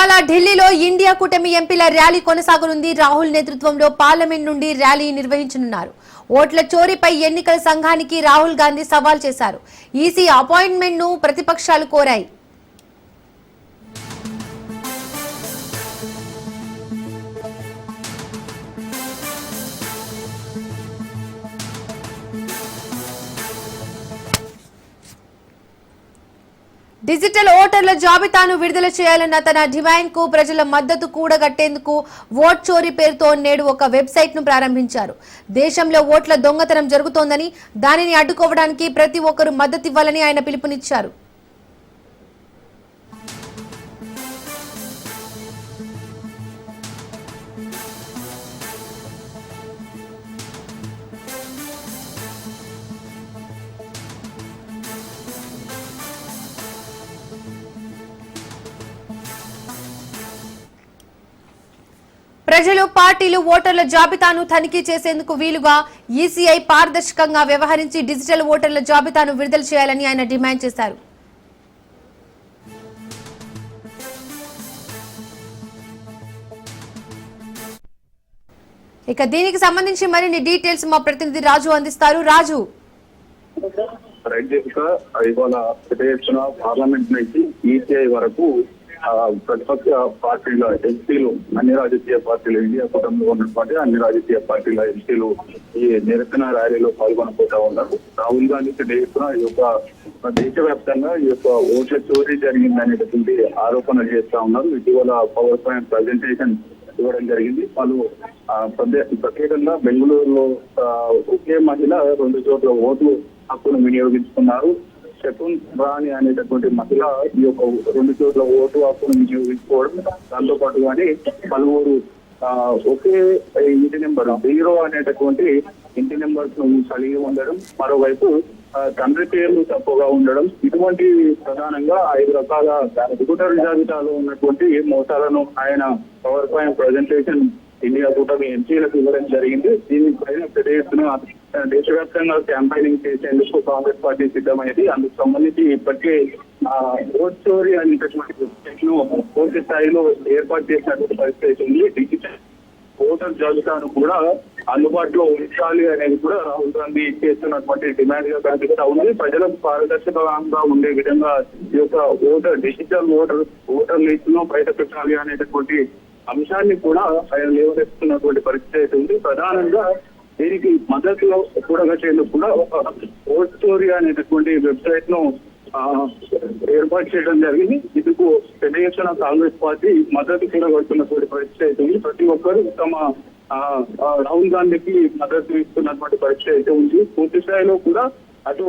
ఇవాళ ఢిల్లీలో ఇండియా కూటమి ఎంపీల ర్యాలీ కొనసాగనుంది. రాహుల్ నేతృత్వంలో పార్లమెంట్ నుండి ర్యాలీ నిర్వహించనున్నారు. ఓట్ల చోరీపై ఎన్నికల సంఘానికి రాహుల్ గాంధీ సవాల్ చేశారు. ఈసీ అపాయింట్మెంట్ ను ప్రతిపక్షాలు కోరాయి. డిజిటల్ ఓటర్ల జాబితాను విడుదల చేయాలన్న తన డిమాండ్ కు ప్రజల మద్దతు కూడగట్టేందుకు ఓట్ చోరీ పేరుతో నేడు ఒక వెబ్సైట్ ను ప్రారంభించారు. దేశంలో ఓట్ల దొంగతనం జరుగుతోందని, దానిని అడ్డుకోవడానికి ప్రతి ఒక్కరూ మద్దతివ్వాలని ఆయన పిలుపునిచ్చారు. ప్రజలు, పార్టీలు ఓటర్ల జాబితాను తనిఖీ చేసేందుకు వీలుగా ఈసీఐ పారదర్శకంగా వ్యవహరించి డిజిటల్ ఓటర్ల జాబితాను విడుదల చేయాలని ఆయన డిమాండ్ చేశారు. ఇక దీనికి సంబంధించి మరిన్ని డీటెయిల్స్ మా ప్రతినిధి రాజు అందిస్తారు. రాజు, పార్లమెంట్ నుంచి ఈసీఐ వరకు ప్రతిపక్ష పార్టీల ఎంపీలు, అన్ని రాజకీయ పార్టీలు, ఇండియా కూటమిలో ఉన్నటువంటి అన్ని రాజకీయ పార్టీల ఎంపీలు ఈ నిరసన ర్యాలీలో పాల్గొనబోతా ఉన్నారు. రాహుల్ గాంధీ డేస్తున్న ఈ యొక్క దేశవ్యాప్తంగా ఈ యొక్క ఓట్ల చోరీ జరిగిందనేటువంటి ఆరోపణలు చేస్తా ఉన్నారు. ఇటీవల పవర్ పాయింట్ ప్రజెంటేషన్ ఇవ్వడం జరిగింది. వాళ్ళు ప్రత్యేకంగా బెంగళూరులో ఒకే మహిళ 2 చోట్ల ఓటు హక్కును వినియోగించుకున్నారు. శకున్ రాణి అనేటటువంటి మహిళ ఈ యొక్క 2 చోట్ల ఓటు హక్కును వినియోగించుకోవడం, దాంతో పాటుగానే పలువురు ఒకే ఇంటి నెంబర్ 0 అనేటటువంటి ఇంటి నెంబర్ కలిగి ఉండడం, మరోవైపు తండ్రి పేర్లు తప్పుగా ఉండడం, ఇటువంటి ప్రధానంగా 5 రకాల ఓటర్ జాబితాలో ఉన్నటువంటి మోసాలను ఆయన పవర్ పాయింట్ ప్రజెంటేషన్ ఇండియా కూటమి ఎంపీలకు ఇవ్వడం జరిగింది. దీనిపైన పెద్ద ఎత్తున దేశవ్యాప్తంగా క్యాంపైనింగ్ చేసేందుకు కాంగ్రెస్ పార్టీ సిద్ధమైంది. అందుకు సంబంధించి ఇప్పటికే ఓట్ చోరీ అనేటటువంటి వెబ్సైట్ ను పూర్తి స్థాయిలో ఏర్పాటు చేసినటువంటి పరిస్థితి ఉంది. డిజిటల్ ఓటర్ జాబితాను కూడా అందుబాటులో ఉంచాలి అనేది కూడా రాహుల్ గాంధీ చేస్తున్నటువంటి డిమాండ్ గా కనిపిస్తా ఉంది. ప్రజలకు పారదర్శకంగా ఉండే విధంగా ఈ యొక్క డిజిటల్ ఓటర్ లిస్ట్ ను బయట పెట్టాలి అనేటటువంటి అంశాన్ని కూడా ఆయన లేవనెత్తుతున్నటువంటి పరిస్థితి ఉంది. ప్రధానంగా దీనికి మద్దతులో కూడగట్టేందుకు కూడా ఒక ఓట్ స్టోరీ అనేటటువంటి వెబ్సైట్ ను ఏర్పాటు చేయడం జరిగింది. ఇందుకు పెద్ద ఎత్తున కాంగ్రెస్ పార్టీ మద్దతు కూడగడుతున్నటువంటి పరిస్థితి ఉంది. ప్రతి ఒక్కరూ తమ రాహుల్ గాంధీకి మద్దతు ఇస్తున్నటువంటి పరిస్థితి ఉంది. పూర్తి స్థాయిలో కూడా అటు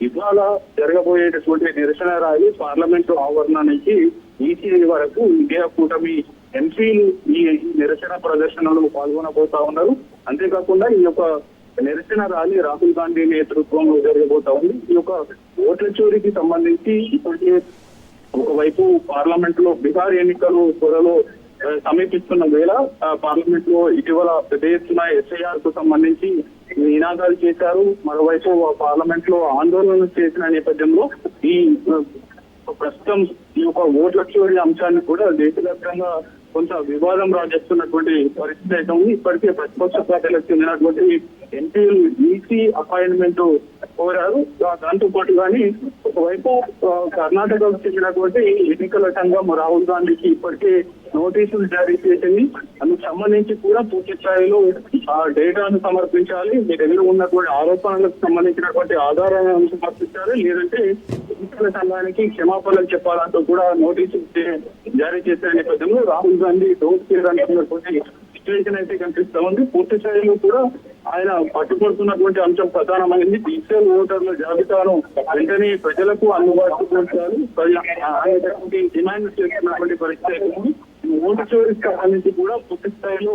ఇవాళ జరగబోయేటటువంటి నిరసన ర్యాలీ పార్లమెంటు ఆవరణ నుంచి ఈసీఐ వరకు ఇండియా కూటమి ఎంపీలు ఈ నిరసన ప్రదర్శనలో పాల్గొనబోతా ఉన్నారు. అంతేకాకుండా ఈ యొక్క నిరసన ర్యాలీ రాహుల్ గాంధీ నేతృత్వంలో జరగబోతా ఉంది. ఈ యొక్క ఓట్ల చోరీకి సంబంధించి ఇప్పటికే ఒకవైపు పార్లమెంట్ లో బీహార్ ఎన్నికలు త్వరలో సమీపిస్తున్న వేళ పార్లమెంట్ లో ఇటీవల పెద్ద ఎత్తున ఎస్ఐఆర్ కు సంబంధించి నినాదాలు చేశారు. మరోవైపు పార్లమెంట్ లో ఆందోళనలు చేసిన నేపథ్యంలో ఈ ప్రస్తుతం ఈ యొక్క ఓట్ల చోరీ అంశాన్ని కూడా దేశవ్యాప్తంగా కొంత వివాదం రాజేస్తున్నటువంటి పరిస్థితి అయితే ఉంది. ఇప్పటికే ప్రతిపక్ష పార్టీలకు చెందినటువంటి ఎంపీలు ఈసీ అపాయింట్మెంట్ కోరారు. దాంతో పాటు కానీ ఒకవైపు కర్ణాటకకు చెందినటువంటి ఎన్నికల సంఘం రాహుల్ గాంధీకి ఇప్పటికే నోటీసులు జారీ చేసింది. అందుకు సంబంధించి కూడా పూర్తి స్థాయిలో డేటాను సమర్పించాలి, మీ దగ్గర ఉన్నటువంటి ఆరోపణలకు సంబంధించినటువంటి ఆధారాలను సమర్పించాలి, లేదంటే ఎన్నికల సంఘానికి క్షమాపణలు చెప్పాలంటూ కూడా నోటీసులు జారీ చేసే నేపథ్యంలో రాహుల్ గాంధీ డోస్ చేయడానికి సిచ్యువేషన్ అయితే కనిపిస్తా ఉంది. పూర్తి స్థాయిలో కూడా ఆయన పట్టుబడుతున్నటువంటి అంశం ప్రధానమైంది. డిజిటల్ ఓటర్ల జాబితాను వెంటనే ప్రజలకు అందుబాటులో ఉంచాలి అనేటువంటి డిమాండ్ చేస్తున్నటువంటి పరిస్థితి. ఓటు చోరీకి సంబంధించి కూడా పూర్తి స్థాయిలో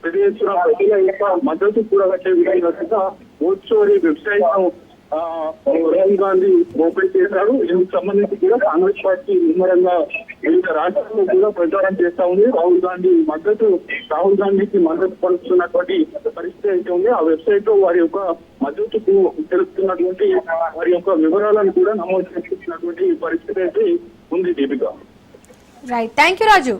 పెద్ద ఎత్తున ప్రజల యొక్క మద్దతు కూడా వచ్చే విధంగా ఓటు చోరీ వెబ్సైట్ ను రాహుల్ గాంధీ ఓపెన్ చేశారు. ఇందుకు సంబంధించి కూడా కాంగ్రెస్ పార్టీ ముమ్మరంగా వివిధ రాష్ట్రాల్లో కూడా ప్రచారం చేస్తా ఉంది. రాహుల్ గాంధీకి మద్దతు పలుకుతున్నటువంటి పరిస్థితి అయితే ఉంది. ఆ వెబ్సైట్ లో వారి యొక్క మద్దతుకు తెలుపుతున్నటువంటి వారి యొక్క వివరాలను కూడా నమోదు చేస్తున్నటువంటి పరిస్థితి అయితే ఉంది. Deepika, right, thank you Raju.